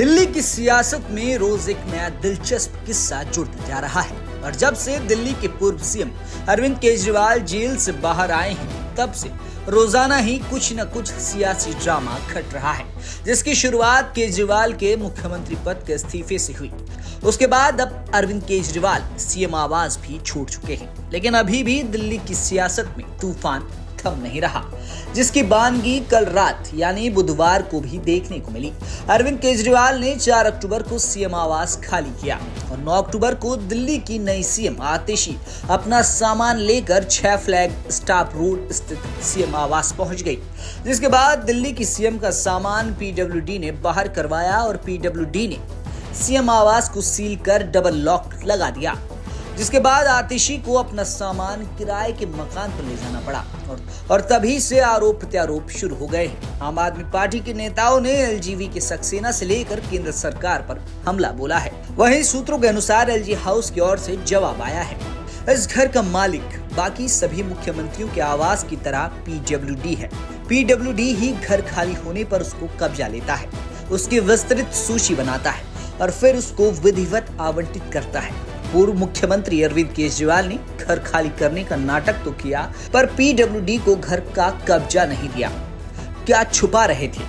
दिल्ली की सियासत में रोज एक नया दिलचस्प किस्सा जुड़ता जा रहा है और जब से दिल्ली के पूर्व सीएम अरविंद केजरीवाल जेल से बाहर आए हैं तब से रोजाना ही कुछ न कुछ सियासी ड्रामा घट रहा है, जिसकी शुरुआत केजरीवाल के मुख्यमंत्री पद के इस्तीफे से हुई। उसके बाद अब अरविंद केजरीवाल सीएम आवास भी छोड़ चुके हैं, लेकिन अभी भी दिल्ली की सियासत में तूफान थम नहीं रहा, जिसकी बानगी कल रात यानी बुधवार को भी देखने को मिली। अरविंद केजरीवाल ने 4 अक्टूबर को सीएम आवास खाली किया और 9 अक्टूबर को दिल्ली की नई सीएम आतिशी अपना सामान लेकर 6 फ्लैग स्टॉप रोड स्थित सीएम आवास पहुंच गई, जिसके बाद दिल्ली की सीएम का सामान पीडब्ल्यूडी ने बाहर करवाया और पीडब्ल्यूडी ने सीएम आवास को सील कर डबल लॉक लगा दिया, जिसके बाद आतिशी को अपना सामान किराए के मकान पर ले जाना पड़ा और तभी से आरोप प्रत्यारोप शुरू हो गए। आम आदमी पार्टी के नेताओं ने एलजीवी के सक्सेना से लेकर केंद्र सरकार पर हमला बोला है। वहीं सूत्रों के अनुसार एलजी हाउस की ओर से जवाब आया है। इस घर का मालिक बाकी सभी मुख्यमंत्रियों के आवास की तरह पीडब्ल्यूडी है। पीडब्ल्यूडी ही घर खाली होने पर उसको कब्जा लेता है, उसकी विस्तृत सूची बनाता है और फिर उसको विधिवत आवंटित करता है। पूर्व मुख्यमंत्री अरविंद केजरीवाल ने घर खाली करने का नाटक तो किया, पर पीडब्ल्यूडी को घर का कब्जा नहीं दिया। क्या छुपा रहे थे?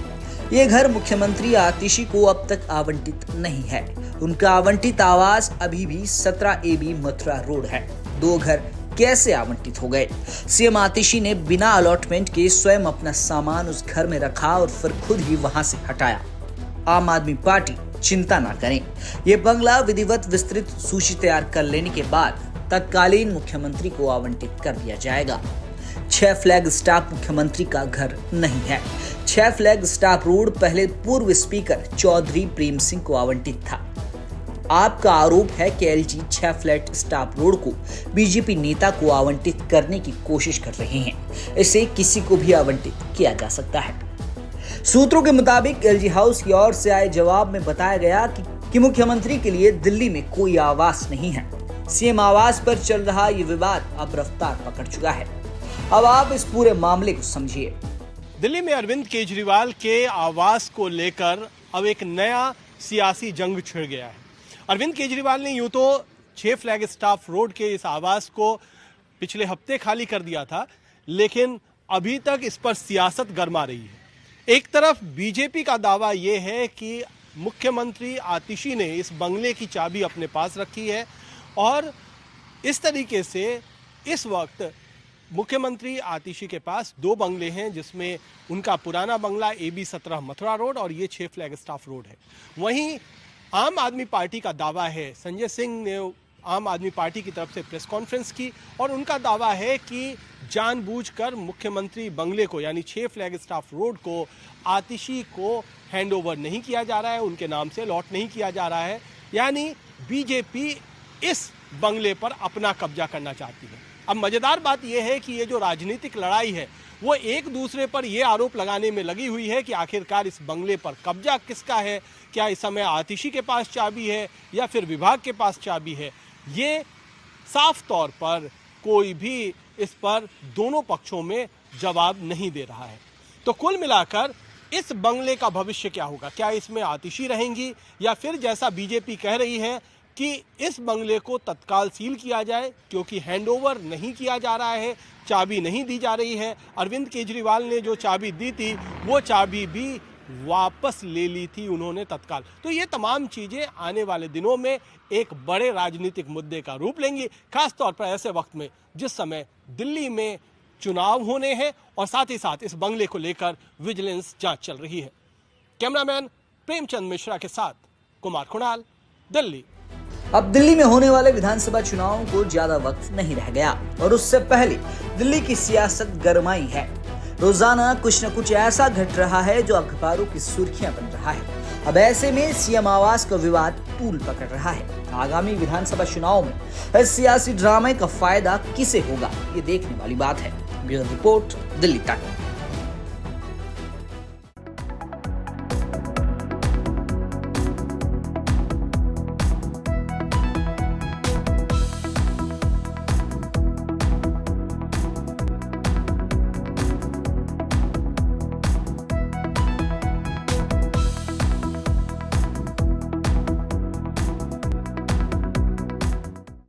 ये घर मुख्यमंत्री आतिशी को अब तक आवंटित नहीं है। उनका आवंटित आवास अभी भी 17 AB मथुरा रोड है। 2 घर कैसे आवंटित हो गए? सीएम आतिशी ने बिना अलॉटमेंट के स्वयं अपना सामान उस घर में रखा और फिर खुद ही वहां से हटाया। आम आदमी पार्टी चिंता ना करें, ये बंगला विधिवत विस्तृत सूची तैयार कर लेने के बाद तत्कालीन मुख्यमंत्री को आवंटित कर दिया जाएगा। 6 फ्लैग स्टॉप मुख्यमंत्री का घर नहीं है। 6 फ्लैग स्टॉप रोड पहले पूर्व स्पीकर चौधरी प्रेम सिंह को आवंटित था। आपका आरोप है कि एलजी 6 फ्लैट स्टॉप रोड को बीजेपी नेता को आवंटित करने की कोशिश कर रहे हैं। इसे किसी को भी आवंटित किया जा सकता है। सूत्रों के मुताबिक एलजी हाउस की ओर से आए जवाब में बताया गया कि मुख्यमंत्री के लिए दिल्ली में कोई आवास नहीं है। सीएम आवास पर चल रहा ये विवाद अब रफ्तार पकड़ चुका है। अब आप इस पूरे मामले को समझिए। दिल्ली में अरविंद केजरीवाल के आवास को लेकर अब एक नया सियासी जंग छिड़ गया है। अरविंद केजरीवाल ने यूं तो 6 फ्लैग स्टॉप रोड के इस आवास को पिछले हफ्ते खाली कर दिया था, लेकिन अभी तक इस पर सियासत गर्मा रही है। एक तरफ बीजेपी का दावा यह है कि मुख्यमंत्री आतिशी ने इस बंगले की चाबी अपने पास रखी है और इस तरीके से इस वक्त मुख्यमंत्री आतिशी के पास 2 बंगले हैं, जिसमें उनका पुराना बंगला AB 17 मथुरा रोड और ये 6 फ्लैग स्टॉप रोड है। वहीं आम आदमी पार्टी का दावा है, संजय सिंह ने आम आदमी पार्टी की तरफ से प्रेस कॉन्फ्रेंस की और उनका दावा है कि जानबूझकर मुख्यमंत्री बंगले को यानी 6 फ्लैग स्टॉप रोड को आतिशी को हैंडओवर नहीं किया जा रहा है, उनके नाम से लॉट नहीं किया जा रहा है, यानी बीजेपी इस बंगले पर अपना कब्जा करना चाहती है। अब मजेदार बात यह है कि ये जो राजनीतिक लड़ाई है वो एक दूसरे पर यह आरोप लगाने में लगी हुई है कि आखिरकार इस बंगले पर कब्जा किसका है, क्या इस समय आतिशी के पास चाबी है या फिर विभाग के पास चाबी है। ये साफ तौर पर कोई भी इस पर दोनों पक्षों में जवाब नहीं दे रहा है। तो कुल मिलाकर इस बंगले का भविष्य क्या होगा? क्या इसमें आतिशी रहेंगी या फिर जैसा बीजेपी कह रही है कि इस बंगले को तत्काल सील किया जाए, क्योंकि हैंडओवर नहीं किया जा रहा है, चाबी नहीं दी जा रही है। अरविंद केजरीवाल ने जो चाबी दी थी वो चाबी भी वापस ले ली थी उन्होंने तत्काल। तो ये तमाम चीजें आने वाले दिनों में एक बड़े राजनीतिक मुद्दे का रूप लेंगी, खासतौर पर ऐसे वक्त में जिस समय दिल्ली में चुनाव होने हैं और साथ ही साथ इस बंगले को लेकर विजिलेंस जांच चल रही है। कैमरामैन प्रेमचंद मिश्रा के साथ कुमार खुणाल, दिल्ली। अब दिल्ली में होने वाले विधानसभा चुनावों को ज्यादा वक्त नहीं रह गया और उससे पहले दिल्ली की सियासत गरमाई है। रोजाना कुछ न कुछ ऐसा घट रहा है जो अखबारों की सुर्खियां बन रहा है। अब ऐसे में सीएम आवास का विवाद तूल पकड़ रहा है। आगामी विधानसभा चुनाव में इस सियासी ड्रामे का फायदा किसे होगा, ये देखने वाली बात है। ब्यूरो रिपोर्ट, दिल्ली तक।